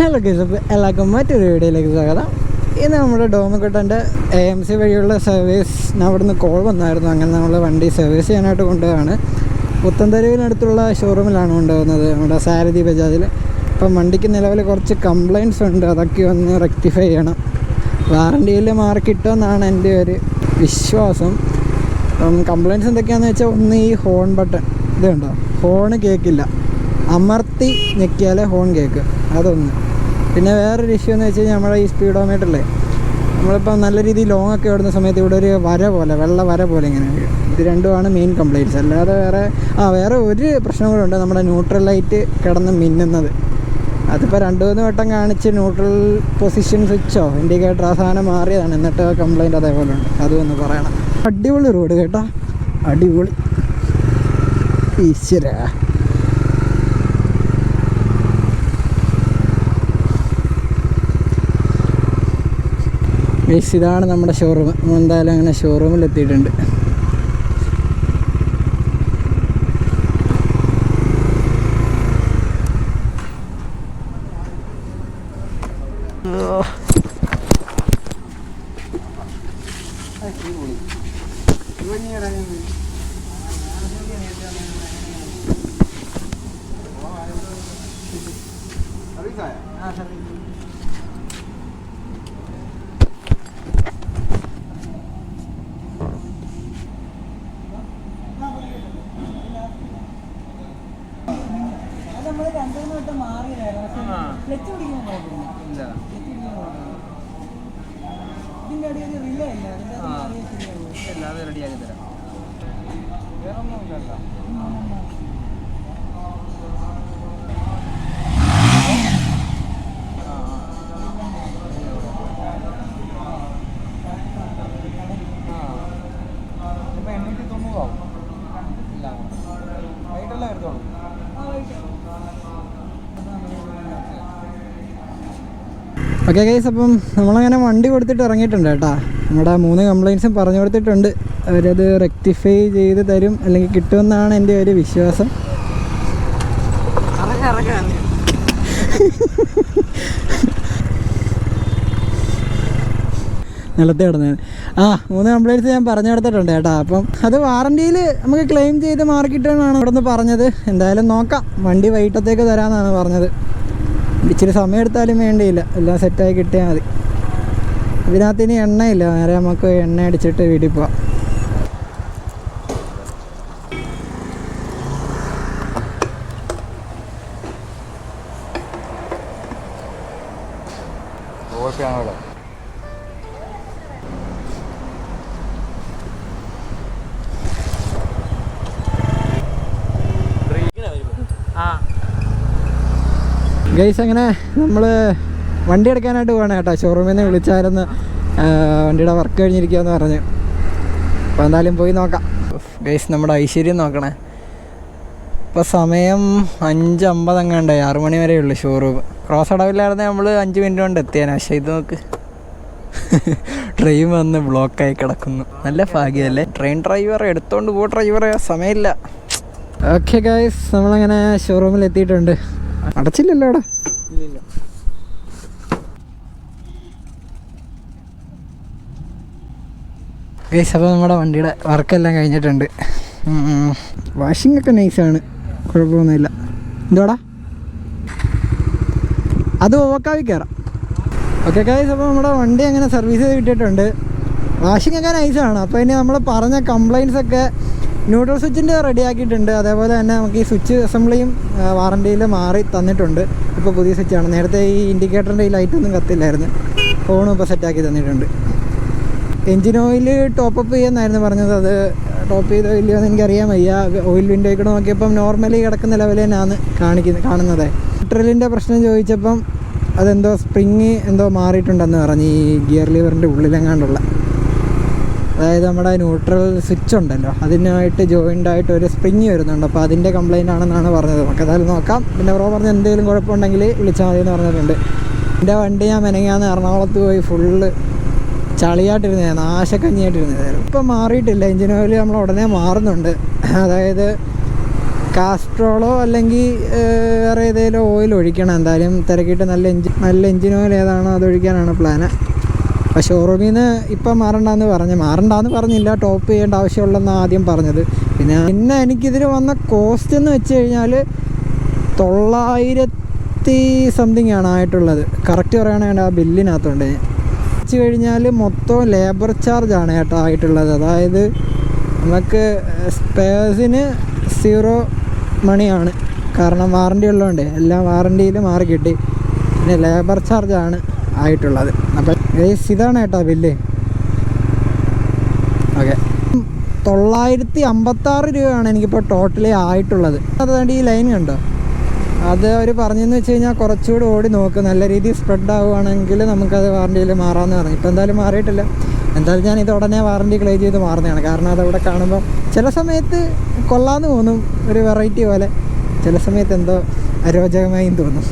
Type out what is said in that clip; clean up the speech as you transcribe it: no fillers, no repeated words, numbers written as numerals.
Hello guys, അപ്പോൾ എല്ലാവർക്കും മറ്റൊരു വീഡിയോയിലേക്ക് സ്വാഗതം. ഇന്ന് നമ്മുടെ ഡോമക്കോട്ടൻ്റെ AMC വഴിയുള്ള സർവീസ് അവിടെ നിന്ന് കോൾ വന്നായിരുന്നു. അങ്ങനെ നമ്മൾ വണ്ടി സർവീസ് ചെയ്യാനായിട്ട് കൊണ്ടുപോവാണ്. പുത്തൻതെരുവിനടുത്തുള്ള ഷോറൂമിലാണ് കൊണ്ടുപോകുന്നത്, നമ്മുടെ സാരഥി ബജാജിൽ. അപ്പം വണ്ടിക്ക് നിലവിൽ കുറച്ച് കംപ്ലയിൻറ്റ്സ് ഉണ്ട്, അതൊക്കെ ഒന്ന് റെക്ടിഫൈ ചെയ്യണം. വാറണ്ടിയിൽ മാറി കിട്ടുമെന്നാണ് എൻ്റെ ഒരു വിശ്വാസം. അപ്പം കംപ്ലയിൻറ്റ്സ് എന്തൊക്കെയാണെന്ന് വെച്ചാൽ, ഒന്ന് ഈ ഹോൺ ബട്ടൺ ഇതുണ്ടോ, ഹോണ് കേൾക്കില്ല, അമർത്തി ഞെക്കിയാലേ ഹോൺ കേൾക്ക്, അതൊന്ന്. പിന്നെ വേറൊരു ഇഷ്യൂ എന്ന് വെച്ച് കഴിഞ്ഞാൽ നമ്മുടെ ഈ സ്പീഡോമീറ്ററിലെ നമ്മളിപ്പോൾ നല്ല രീതിയിൽ ലോങ് ഒക്കെ ഓടുന്ന സമയത്ത് ഇവിടെ ഒരു വര പോലെ, വെള്ള വര പോലെ ഇങ്ങനെ വരും. ഇത് രണ്ടുമാണ് മെയിൻ കംപ്ലയിൻറ്റ്സ്. അല്ലാതെ വേറെ ഒരു പ്രശ്നം കൂടെ ഉണ്ട്, നമ്മുടെ ന്യൂട്രൽ ലൈറ്റ് കിടന്ന് മിന്നുന്നത്. അതിപ്പോൾ 2-3 വട്ടം കാണിച്ച് ന്യൂട്രൽ പൊസിഷൻ സ്വിച്ചോ ഇൻഡിക്കേറ്റർ ആ സാധനം മാറിയതാണ്, എന്നിട്ട് കംപ്ലയിൻറ്റ് അതേപോലെ ഉണ്ട്. അതുമൊന്ന് പറയണം. അടിപൊളി റോഡ് കേട്ടോ, അടിപൊളി. ഈശ്വര, ഇതാണ് നമ്മുടെ ഷോറൂം. എന്തായാലും അങ്ങനെ ഷോറൂമിൽ എത്തിയിട്ടുണ്ട്. നമ്മൾ 2-3 വട്ടം മാറിയതായിരുന്നു, ക്ലച്ച് പിടിക്കുമ്പോൾ ഇതിൻ്റെ അടിയിൽ റിലേ ഇല്ല, അത് റെഡിയാക്കി തരാം. വേറെ ഒന്നുമില്ലല്ലോ. ഇപ്പം 890 ആവും. ഇല്ല, വൈകിട്ടല്ലേ എടുത്തോളൂ. ഓക്കെ ഗൈസ്, അപ്പം നമ്മളങ്ങനെ വണ്ടി കൊടുത്തിട്ട് ഇറങ്ങിയിട്ടുണ്ട് കേട്ടോ. നമ്മുടെ 3 കംപ്ലയിൻറ്റ്സും പറഞ്ഞു കൊടുത്തിട്ടുണ്ട്. അവരത് റെക്ടിഫൈ ചെയ്ത് തരും, അല്ലെങ്കിൽ കിട്ടുമെന്നാണ് എൻ്റെ ഒരു വിശ്വാസം. നിലത്ത് കിടന്നത് 3 കംപ്ലയിൻറ്റ്സ് ഞാൻ പറഞ്ഞു കൊടുത്തിട്ടുണ്ട് കേട്ടോ. അപ്പം അത് വാറണ്ടിയിൽ നമുക്ക് ക്ലെയിം ചെയ്ത് മാർക്കിട്ടാണ് അവിടെ നിന്ന് പറഞ്ഞത്. എന്തായാലും നോക്കാം, വണ്ടി വൈകിട്ടത്തേക്ക് തരാമെന്നാണ് പറഞ്ഞത്. ഇച്ചിരി സമയം എടുത്താലും വേണ്ടിയില്ല, എല്ലാം സെറ്റായി കിട്ടിയാൽ മതി. ഇതിനകത്ത് ഇനി എണ്ണയില്ല, നേരെ നമുക്ക് എണ്ണ അടിച്ചിട്ട് വീട്ടിൽ പോവാം. ഗൈസ്, അങ്ങനെ നമ്മൾ വണ്ടി എടുക്കാനായിട്ട് പോകണം കേട്ടോ. ഷോറൂമിൽ നിന്ന് വിളിച്ചായിരുന്നു, വണ്ടിയുടെ വർക്ക് കഴിഞ്ഞിരിക്കുകയെന്ന് പറഞ്ഞ്. അപ്പോൾ എന്തായാലും പോയി നോക്കാം. ഗൈസ്, നമ്മുടെ ഐശ്വര്യം നോക്കണേ. ഇപ്പോൾ സമയം 5:50 എങ്ങാണ്ടായി, 6 മണി വരെ ഉള്ളു ഷോറൂം. ക്രോസ് അടവില്ലായിരുന്നെ നമ്മൾ 5 മിനിറ്റ് കൊണ്ട് എത്തിയേനെ. പക്ഷേ ഇത് നോക്ക്, ട്രെയിൻ വന്ന് ബ്ലോക്കായി കിടക്കുന്നു. നല്ല ഭാഗ്യമല്ലേ, ട്രെയിൻ ഡ്രൈവർ എടുത്തോണ്ട് പോ, ഡ്രൈവർ സമയമില്ല. ഓക്കെ ഗൈസ്, നമ്മളങ്ങനെ ഷോറൂമിൽ എത്തിയിട്ടുണ്ട്. അടച്ചില്ലല്ലോ അവിടെ? ഇല്ലില്ല. ഗൈസ്, അപ്പോൾ നമ്മുടെ വണ്ടിയുടെ വർക്കെല്ലാം കഴിഞ്ഞിട്ടുണ്ട്. വാഷിംഗ് ഒക്കെ നൈസാണ്, കുഴപ്പമൊന്നുമില്ല. എന്തോടാ അത് ഓക്കാവി കയറാം. ഓക്കെ ഗൈസ്, അപ്പോൾ നമ്മുടെ വണ്ടി അങ്ങനെ സർവീസ് ചെയ്ത് കിട്ടിയിട്ടുണ്ട്. വാഷിംഗ് ഒക്കെ നൈസാണ്. അപ്പോൾ ഇനി നമ്മൾ പറഞ്ഞ കംപ്ലയിൻറ്റ്സ് ഒക്കെ ന്യൂട്രൽ സ്വിച്ചിൻ്റെ റെഡിയാക്കിയിട്ടുണ്ട്. അതേപോലെ തന്നെ നമുക്ക് ഈ സ്വിച്ച് അസംബ്ലിയും വാറണ്ടിയിൽ മാറി തന്നിട്ടുണ്ട്. ഇപ്പോൾ പുതിയ സ്വിച്ചാണ്. നേരത്തെ ഈ ഇൻഡിക്കേറ്ററിൻ്റെ ഈ ലൈറ്റൊന്നും കത്തില്ലായിരുന്നു, ഫോണും ഇപ്പോൾ സെറ്റാക്കി തന്നിട്ടുണ്ട്. എൻജിൻ ഓയിൽ ടോപ്പപ്പ് ചെയ്യാമെന്നായിരുന്നു പറഞ്ഞത്. അത് ടോപ്പ് ചെയ്തോ ഇല്ലയോ എന്ന് എനിക്കറിയാൻ വയ്യ. ഓയിൽ വിൻഡോയ്ക്ക് നോക്കിയപ്പം നോർമലി കിടക്കുന്ന ലെവൽ തന്നെയാണ് കാണുന്നത്. ന്യൂട്രലിൻ്റെ പ്രശ്നം ചോദിച്ചപ്പം അതെന്തോ സ്പ്രിങ് എന്തോ മാറിയിട്ടുണ്ടെന്ന് പറഞ്ഞ്, ഈ ഗിയർ ലിവറിൻ്റെ ഉള്ളിലെങ്ങാണ്ടുള്ള, അതായത് നമ്മുടെ ന്യൂട്രൽ സ്വിച്ച് ഉണ്ടല്ലോ, അതിനായിട്ട് ജോയിൻ്റായിട്ട് ഒരു സ്പ്രിങ് വരുന്നുണ്ട്. അപ്പോൾ അതിൻ്റെ കംപ്ലയിൻ്റ് ആണെന്നാണ് പറഞ്ഞത്. നമുക്ക് അതായത് നോക്കാം. പിന്നെ ബ്രോ പറഞ്ഞ് എന്തെങ്കിലും കുഴപ്പമുണ്ടെങ്കിൽ വിളിച്ചാൽ മതി എന്ന് പറഞ്ഞിട്ടുണ്ട്. എൻ്റെ വണ്ടി ഞാൻ മെനങ്ങാന്ന് എറണാകുളത്ത് പോയി ഫുള്ള് ചളിയായിട്ടിരുന്നതാണ്, നാശക്കഞ്ഞിയായിട്ടിരുന്നതായിരുന്നു. ഇപ്പം മാറിയിട്ടില്ല, എഞ്ചിൻ ഓയിൽ നമ്മൾ ഉടനെ മാറുന്നുണ്ട്. അതായത് കാസ്ട്രോളോ അല്ലെങ്കിൽ വേറെ ഏതെങ്കിലും ഓയിൽ ഒഴിക്കണം. എന്തായാലും തിരക്കിയിട്ട് നല്ല എഞ്ചിൻ ഓയിൽ ഏതാണോ അത് ഒഴിക്കാനാണ് പ്ലാന്. അപ്പോൾ ഷോറൂമിൽ നിന്ന് ഇപ്പം മാറണ്ടെന്ന് പറഞ്ഞില്ല, ടോപ്പ് ചെയ്യേണ്ട ആവശ്യമുള്ളതെന്നാണ് ആദ്യം പറഞ്ഞത്. പിന്നെ എനിക്കിതിന് വന്ന കോസ്റ്റ് എന്ന് വെച്ച് കഴിഞ്ഞാൽ 900 സംതിങ് ആണ് ആയിട്ടുള്ളത്. കറക്റ്റ് പറയുകയാണെങ്കിൽ ആ ബില്ലിനകത്തുണ്ട്. വെച്ച് കഴിഞ്ഞാൽ മൊത്തം ലേബർ ചാർജാണ് കേട്ടോ ആയിട്ടുള്ളത്. അതായത് നമുക്ക് സ്പെയർസിന് 0 മണിയാണ്, കാരണം വാറണ്ടി ഉള്ളതുകൊണ്ട് എല്ലാം വാറണ്ടിയിൽ മാറി കിട്ടി. പിന്നെ ലേബർ ചാർജാണ് ആയിട്ടുള്ളത്. അപ്പം ഇതാണ് കേട്ടോ ബില്ല്. ഓക്കെ, 956 രൂപയാണ് എനിക്കിപ്പോൾ ടോട്ടലി ആയിട്ടുള്ളത്. അതുകൊണ്ട് ഈ ലൈൻ കണ്ടോ, അത് അവർ പറഞ്ഞെന്ന് വെച്ച് കഴിഞ്ഞാൽ കുറച്ചുകൂടി ഓടി നോക്കും, നല്ല രീതിയിൽ സ്പ്രെഡ് ആവുകയാണെങ്കിൽ നമുക്കത് വാറണ്ടിയിൽ മാറാമെന്ന് പറഞ്ഞു. ഇപ്പോൾ എന്തായാലും മാറിയിട്ടില്ല. എന്തായാലും ഞാൻ ഇത് ഉടനെ വാറണ്ടി ക്ലെയിം ചെയ്ത് മാറുന്നതാണ്. കാരണം അതവിടെ കാണുമ്പോൾ ചില സമയത്ത് കൊള്ളാമെന്ന് തോന്നും, ഒരു വെറൈറ്റി പോലെ, ചില സമയത്ത് എന്തോ അരോചകമായും തോന്നും.